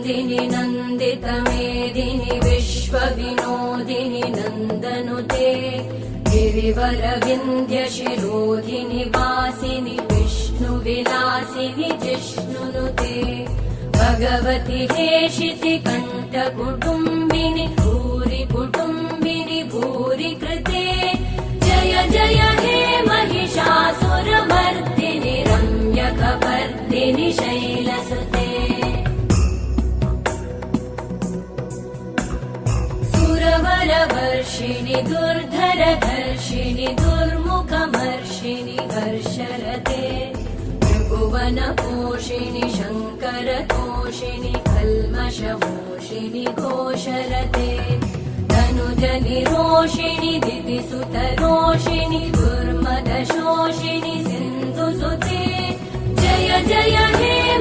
मेदिनि नन्दितमेदिनि विश्वविनोदिनि नन्दनुते गिरिवरविन्ध्यशिरोधिनि वासिनि विष्णुविलासिनि जिष्णुनुते भगवति हेशिति कण्ठकुटुम्बिनि भूरि कुटुम्बिनि भूरि कृते जय जय हे महिषासुरमर्दिनि रम्यकपर्दिनि शैलसुते सुरवरवर्षिणि दुर्धरधर्षिणि दुर्मुखमर्षिणि हर्षरते त्रिभुवनपोषिणि शङ्करतोषिणि कल्मषमोषिणि घोषरते धनुजनिरोषिणि दिविसुतरोषिणि दुर्मदशोषिणि सिन्धुसुते जय जय हे